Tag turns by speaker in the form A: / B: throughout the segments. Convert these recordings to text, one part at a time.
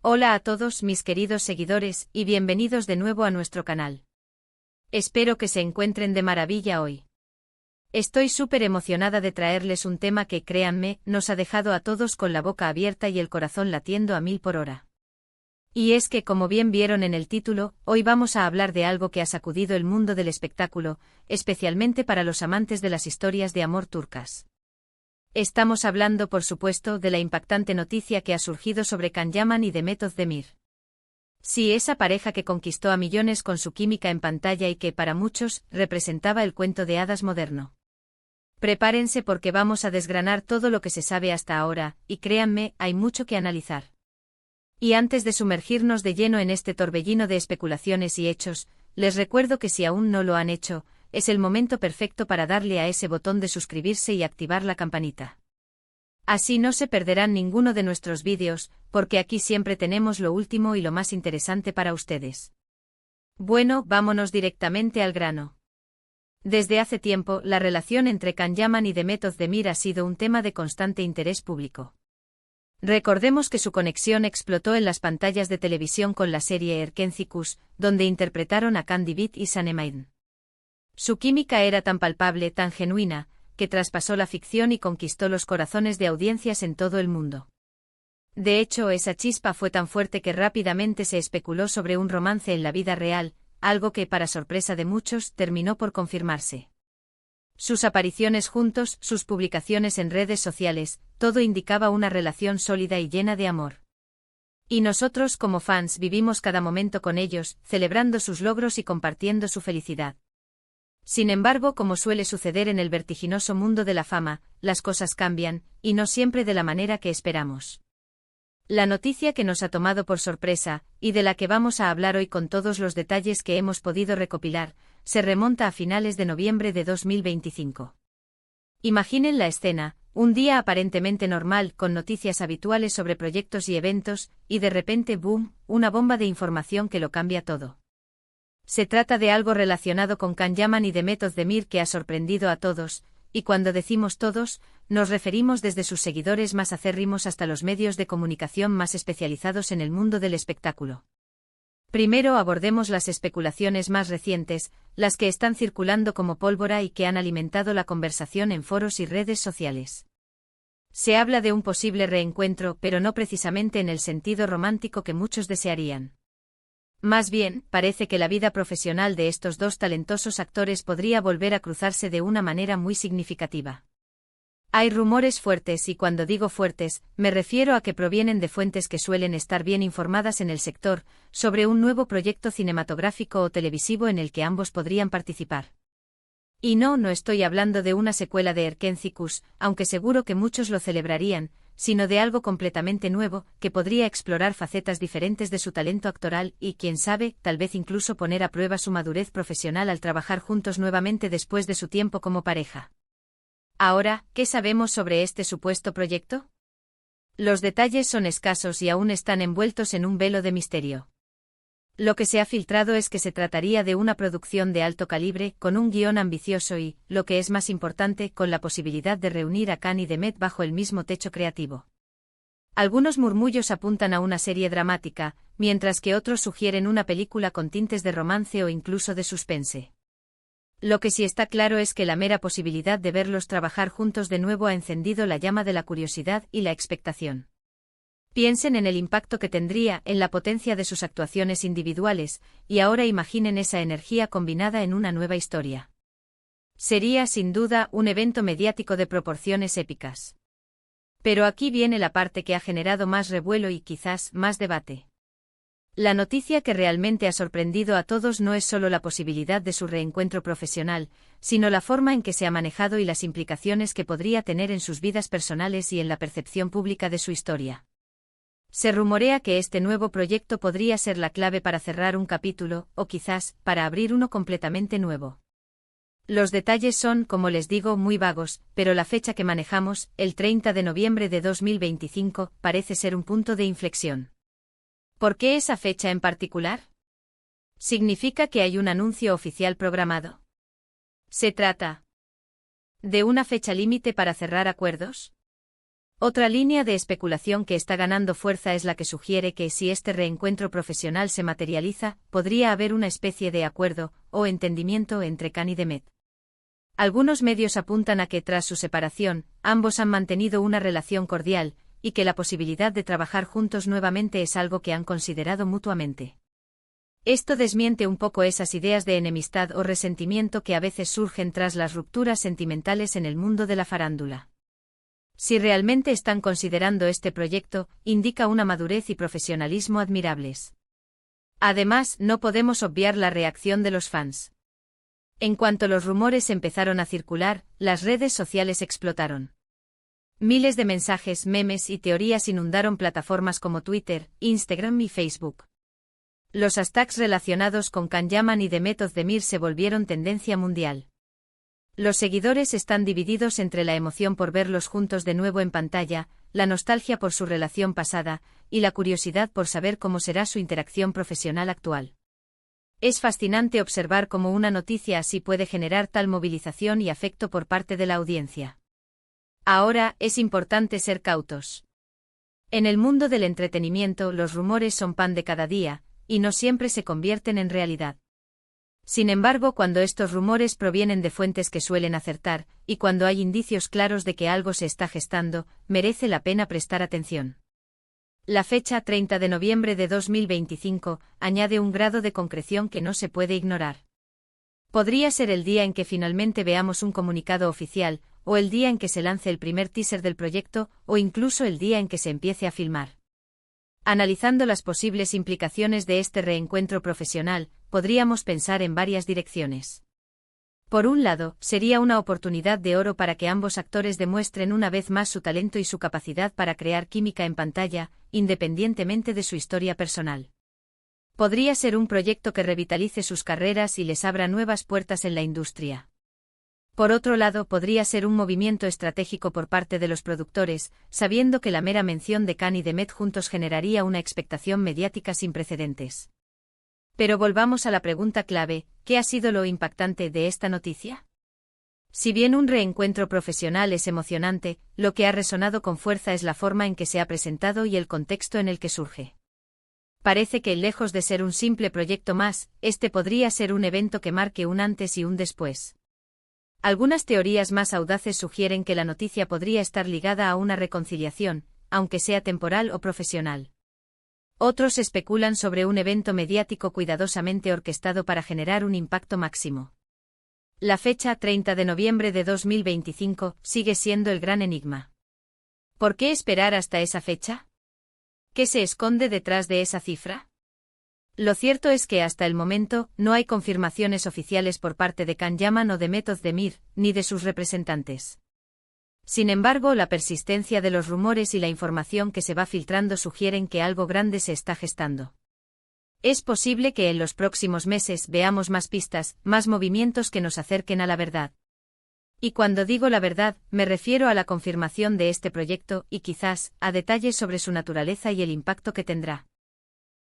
A: Hola a todos mis queridos seguidores y bienvenidos de nuevo a nuestro canal. Espero que se encuentren de maravilla hoy. Estoy súper emocionada de traerles un tema que, créanme, nos ha dejado a todos con la boca abierta y el corazón latiendo a 1000 por hora. Y es que, como bien vieron en el título, hoy vamos a hablar de algo que ha sacudido el mundo del espectáculo, especialmente para los amantes de las historias de amor turcas. Estamos hablando, por supuesto, de la impactante noticia que ha surgido sobre Can Yaman y Demet Özdemir. Sí, esa pareja que conquistó a millones con su química en pantalla y que, para muchos, representaba el cuento de hadas moderno. Prepárense porque vamos a desgranar todo lo que se sabe hasta ahora, y créanme, hay mucho que analizar. Y antes de sumergirnos de lleno en este torbellino de especulaciones y hechos, les recuerdo que si aún no lo han hecho, es el momento perfecto para darle a ese botón de suscribirse y activar la campanita. Así no se perderán ninguno de nuestros vídeos, porque aquí siempre tenemos lo último y lo más interesante para ustedes. Bueno, vámonos directamente al grano. Desde hace tiempo, la relación entre Can Yaman y Demet Özdemir ha sido un tema de constante interés público. Recordemos que su conexión explotó en las pantallas de televisión con la serie Erkenci, donde interpretaron a Can Divit y Sanem. Su química era tan palpable, tan genuina, que traspasó la ficción y conquistó los corazones de audiencias en todo el mundo. De hecho, esa chispa fue tan fuerte que rápidamente se especuló sobre un romance en la vida real, algo que, para sorpresa de muchos, terminó por confirmarse. Sus apariciones juntos, sus publicaciones en redes sociales, todo indicaba una relación sólida y llena de amor. Y nosotros, como fans, vivimos cada momento con ellos, celebrando sus logros y compartiendo su felicidad. Sin embargo, como suele suceder en el vertiginoso mundo de la fama, las cosas cambian, y no siempre de la manera que esperamos. La noticia que nos ha tomado por sorpresa, y de la que vamos a hablar hoy con todos los detalles que hemos podido recopilar, se remonta a finales de noviembre de 2025. Imaginen la escena, un día aparentemente normal con noticias habituales sobre proyectos y eventos, y de repente ¡boom!, una bomba de información que lo cambia todo. Se trata de algo relacionado con Can Yaman y Demet Özdemir que ha sorprendido a todos, y cuando decimos todos, nos referimos desde sus seguidores más acérrimos hasta los medios de comunicación más especializados en el mundo del espectáculo. Primero abordemos las especulaciones más recientes, las que están circulando como pólvora y que han alimentado la conversación en foros y redes sociales. Se habla de un posible reencuentro, pero no precisamente en el sentido romántico que muchos desearían. Más bien, parece que la vida profesional de estos dos talentosos actores podría volver a cruzarse de una manera muy significativa. Hay rumores fuertes y cuando digo fuertes, me refiero a que provienen de fuentes que suelen estar bien informadas en el sector, sobre un nuevo proyecto cinematográfico o televisivo en el que ambos podrían participar. Y no estoy hablando de una secuela de Erkenci, aunque seguro que muchos lo celebrarían, sino de algo completamente nuevo, que podría explorar facetas diferentes de su talento actoral y, quién sabe, tal vez incluso poner a prueba su madurez profesional al trabajar juntos nuevamente después de su tiempo como pareja. Ahora, ¿qué sabemos sobre este supuesto proyecto? Los detalles son escasos y aún están envueltos en un velo de misterio. Lo que se ha filtrado es que se trataría de una producción de alto calibre, con un guión ambicioso y, lo que es más importante, con la posibilidad de reunir a Can y Demet bajo el mismo techo creativo. Algunos murmullos apuntan a una serie dramática, mientras que otros sugieren una película con tintes de romance o incluso de suspense. Lo que sí está claro es que la mera posibilidad de verlos trabajar juntos de nuevo ha encendido la llama de la curiosidad y la expectación. Piensen en el impacto que tendría, en la potencia de sus actuaciones individuales, y ahora imaginen esa energía combinada en una nueva historia. Sería, sin duda, un evento mediático de proporciones épicas. Pero aquí viene la parte que ha generado más revuelo y quizás más debate. La noticia que realmente ha sorprendido a todos no es solo la posibilidad de su reencuentro profesional, sino la forma en que se ha manejado y las implicaciones que podría tener en sus vidas personales y en la percepción pública de su historia. Se rumorea que este nuevo proyecto podría ser la clave para cerrar un capítulo, o quizás, para abrir uno completamente nuevo. Los detalles son, como les digo, muy vagos, pero la fecha que manejamos, el 30 de noviembre de 2025, parece ser un punto de inflexión. ¿Por qué esa fecha en particular? ¿Significa que hay un anuncio oficial programado? ¿Se trata de una fecha límite para cerrar acuerdos? Otra línea de especulación que está ganando fuerza es la que sugiere que si este reencuentro profesional se materializa, podría haber una especie de acuerdo o entendimiento entre Khan y Demet. Algunos medios apuntan a que tras su separación, ambos han mantenido una relación cordial, y que la posibilidad de trabajar juntos nuevamente es algo que han considerado mutuamente. Esto desmiente un poco esas ideas de enemistad o resentimiento que a veces surgen tras las rupturas sentimentales en el mundo de la farándula. Si realmente están considerando este proyecto, indica una madurez y profesionalismo admirables. Además, no podemos obviar la reacción de los fans. En cuanto los rumores empezaron a circular, las redes sociales explotaron. Miles de mensajes, memes y teorías inundaron plataformas como Twitter, Instagram y Facebook. Los hashtags relacionados con Can Yaman y Demet Özdemir se volvieron tendencia mundial. Los seguidores están divididos entre la emoción por verlos juntos de nuevo en pantalla, la nostalgia por su relación pasada, y la curiosidad por saber cómo será su interacción profesional actual. Es fascinante observar cómo una noticia así puede generar tal movilización y afecto por parte de la audiencia. Ahora, es importante ser cautos. En el mundo del entretenimiento, los rumores son pan de cada día, y no siempre se convierten en realidad. Sin embargo, cuando estos rumores provienen de fuentes que suelen acertar, y cuando hay indicios claros de que algo se está gestando, merece la pena prestar atención. La fecha 30 de noviembre de 2025 añade un grado de concreción que no se puede ignorar. Podría ser el día en que finalmente veamos un comunicado oficial, o el día en que se lance el primer teaser del proyecto, o incluso el día en que se empiece a filmar. Analizando las posibles implicaciones de este reencuentro profesional, podríamos pensar en varias direcciones. Por un lado, sería una oportunidad de oro para que ambos actores demuestren una vez más su talento y su capacidad para crear química en pantalla, independientemente de su historia personal. Podría ser un proyecto que revitalice sus carreras y les abra nuevas puertas en la industria. Por otro lado, podría ser un movimiento estratégico por parte de los productores, sabiendo que la mera mención de Khan y Demet juntos generaría una expectación mediática sin precedentes. Pero volvamos a la pregunta clave, ¿qué ha sido lo impactante de esta noticia? Si bien un reencuentro profesional es emocionante, lo que ha resonado con fuerza es la forma en que se ha presentado y el contexto en el que surge. Parece que, lejos de ser un simple proyecto más, este podría ser un evento que marque un antes y un después. Algunas teorías más audaces sugieren que la noticia podría estar ligada a una reconciliación, aunque sea temporal o profesional. Otros especulan sobre un evento mediático cuidadosamente orquestado para generar un impacto máximo. La fecha 30 de noviembre de 2025 sigue siendo el gran enigma. ¿Por qué esperar hasta esa fecha? ¿Qué se esconde detrás de esa cifra? Lo cierto es que hasta el momento no hay confirmaciones oficiales por parte de Can Yaman o Demet Özdemir, ni de sus representantes. Sin embargo, la persistencia de los rumores y la información que se va filtrando sugieren que algo grande se está gestando. Es posible que en los próximos meses veamos más pistas, más movimientos que nos acerquen a la verdad. Y cuando digo la verdad, me refiero a la confirmación de este proyecto y quizás a detalles sobre su naturaleza y el impacto que tendrá.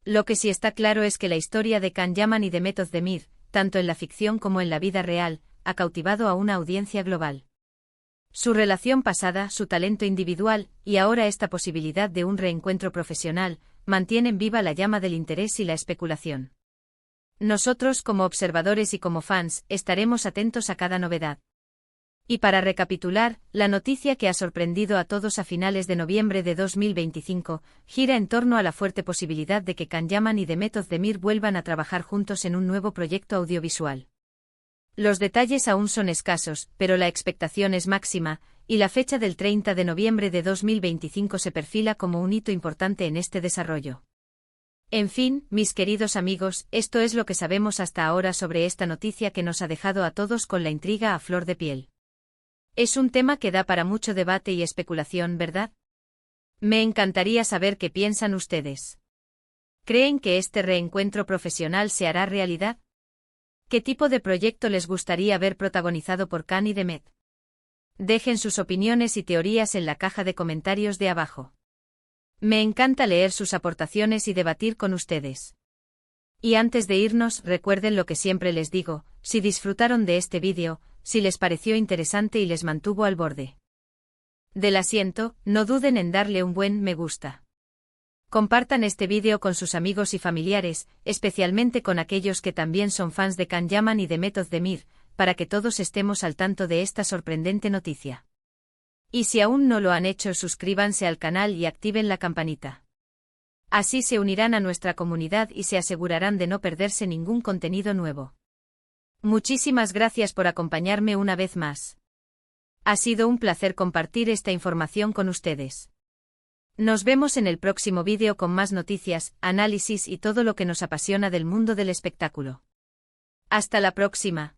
A: Lo que sí está claro es que la historia de Can Yaman y Demet Özdemir, tanto en la ficción como en la vida real, ha cautivado a una audiencia global. Su relación pasada, su talento individual, y ahora esta posibilidad de un reencuentro profesional, mantienen viva la llama del interés y la especulación. Nosotros, como observadores y como fans, estaremos atentos a cada novedad. Y para recapitular, la noticia que ha sorprendido a todos a finales de noviembre de 2025 gira en torno a la fuerte posibilidad de que Can Yaman y Demet Özdemir vuelvan a trabajar juntos en un nuevo proyecto audiovisual. Los detalles aún son escasos, pero la expectación es máxima, y la fecha del 30 de noviembre de 2025 se perfila como un hito importante en este desarrollo. En fin, mis queridos amigos, esto es lo que sabemos hasta ahora sobre esta noticia que nos ha dejado a todos con la intriga a flor de piel. Es un tema que da para mucho debate y especulación, ¿verdad? Me encantaría saber qué piensan ustedes. ¿Creen que este reencuentro profesional se hará realidad? ¿Qué tipo de proyecto les gustaría ver protagonizado por Khan y Demet? Dejen sus opiniones y teorías en la caja de comentarios de abajo. Me encanta leer sus aportaciones y debatir con ustedes. Y antes de irnos, recuerden lo que siempre les digo, si disfrutaron de este vídeo, si les pareció interesante y les mantuvo al borde del asiento, no duden en darle un buen me gusta. Compartan este vídeo con sus amigos y familiares, especialmente con aquellos que también son fans de Can Yaman y de Method Demir, para que todos estemos al tanto de esta sorprendente noticia. Y si aún no lo han hecho, suscríbanse al canal y activen la campanita. Así se unirán a nuestra comunidad y se asegurarán de no perderse ningún contenido nuevo. Muchísimas gracias por acompañarme una vez más. Ha sido un placer compartir esta información con ustedes. Nos vemos en el próximo vídeo con más noticias, análisis y todo lo que nos apasiona del mundo del espectáculo. Hasta la próxima.